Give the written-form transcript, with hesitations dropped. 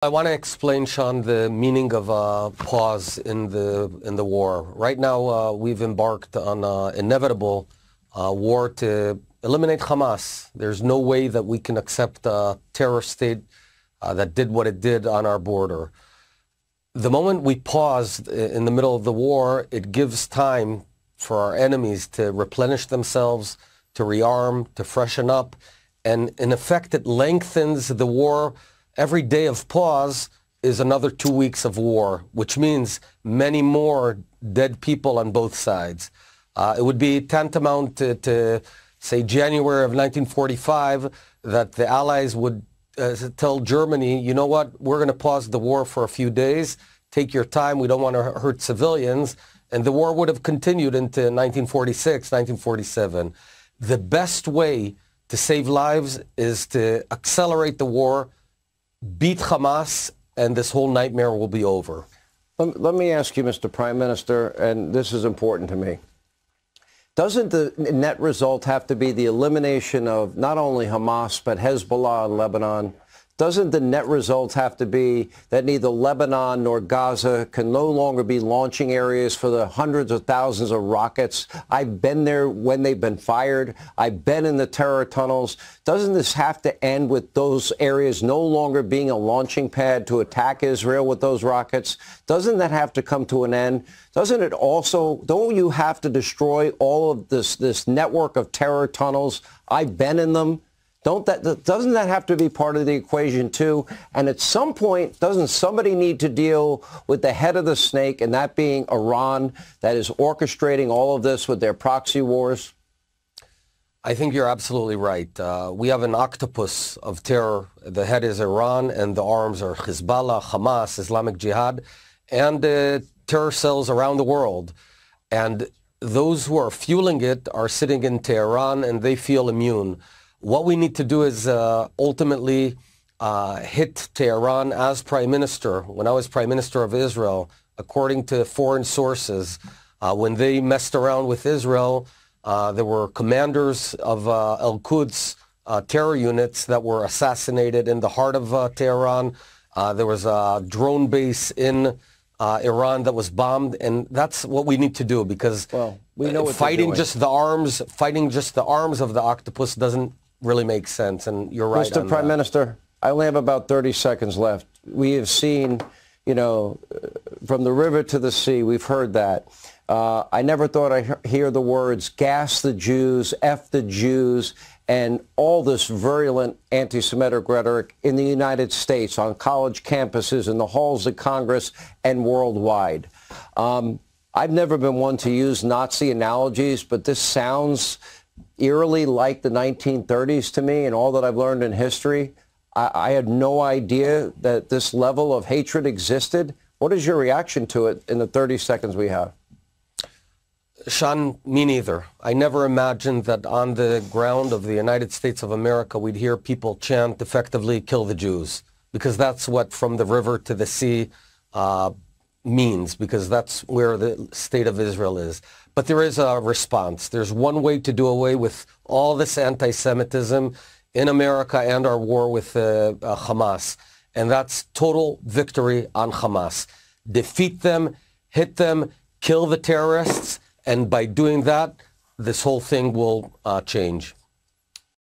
I want to explain, Sean, the meaning of a pause in the war. Right now, we've embarked on an inevitable war to eliminate Hamas. There's no way that we can accept a terror state that did what it did on our border. The moment we pause in the middle of the war, it gives time for our enemies to replenish themselves, to rearm, to freshen up, and in effect, it lengthens the war. Every day of pause is another 2 weeks of war, which means many more dead people on both sides. It would be tantamount to say, January of 1945, that the Allies would tell Germany, you know what, we're going to pause the war for a few days, take your time, we don't want to hurt civilians, and the war would have continued into 1946, 1947. The best way to save lives is to accelerate the war, beat Hamas, and this whole nightmare will be over. Let me ask you, Mr. Prime Minister, and this is important to me. Doesn't the net result have to be the elimination of not only Hamas, but Hezbollah in Lebanon? Doesn't the net result have to be that neither Lebanon nor Gaza can no longer be launching areas for the hundreds of thousands of rockets? I've been there when they've been fired. I've been in the terror tunnels. Doesn't this have to end with those areas no longer being a launching pad to attack Israel with those rockets? Doesn't that have to come to an end? Doesn't it also, don't you have to destroy all of this network of terror tunnels? I've been in them. Doesn't that have to be part of the equation, too? And at some point, doesn't somebody need to deal with the head of the snake, and that being Iran, that is orchestrating all of this with their proxy wars? I think you're absolutely right. We have an octopus of terror. The head is Iran, and the arms are Hezbollah, Hamas, Islamic Jihad, and terror cells around the world. And those who are fueling it are sitting in Tehran, and they feel immune. What we need to do is ultimately hit Tehran. As Prime Minister, when I was Prime Minister of Israel, according to foreign sources, when they messed around with Israel, there were commanders of Al-Quds terror units that were assassinated in the heart of Tehran. There was a drone base in Iran that was bombed, and that's what we need to do, because we know what fighting just the arms of the octopus doesn't really make sense. And you're right. Mr. Prime Minister, I only have about 30 seconds left. We have seen, you know, from the river to the sea, we've heard that. I never thought I'd hear the words gas the Jews, F the Jews, and all this virulent anti-Semitic rhetoric in the United States, on college campuses, in the halls of Congress, and worldwide. I've never been one to use Nazi analogies, but this sounds eerily like the 1930s to me, and all that I've learned in history. I had no idea that this level of hatred existed. What is your reaction to it in the 30 seconds we have? Sean, me neither. I never imagined that on the ground of the United States of America we'd hear people chant effectively kill the Jews, because that's what from the river to the sea means, because that's where the state of Israel is. But there is a response. There's one way to do away with all this anti-Semitism in America and our war with Hamas, and that's total victory on Hamas. Defeat them, hit them, kill the terrorists, and by doing that, this whole thing will change.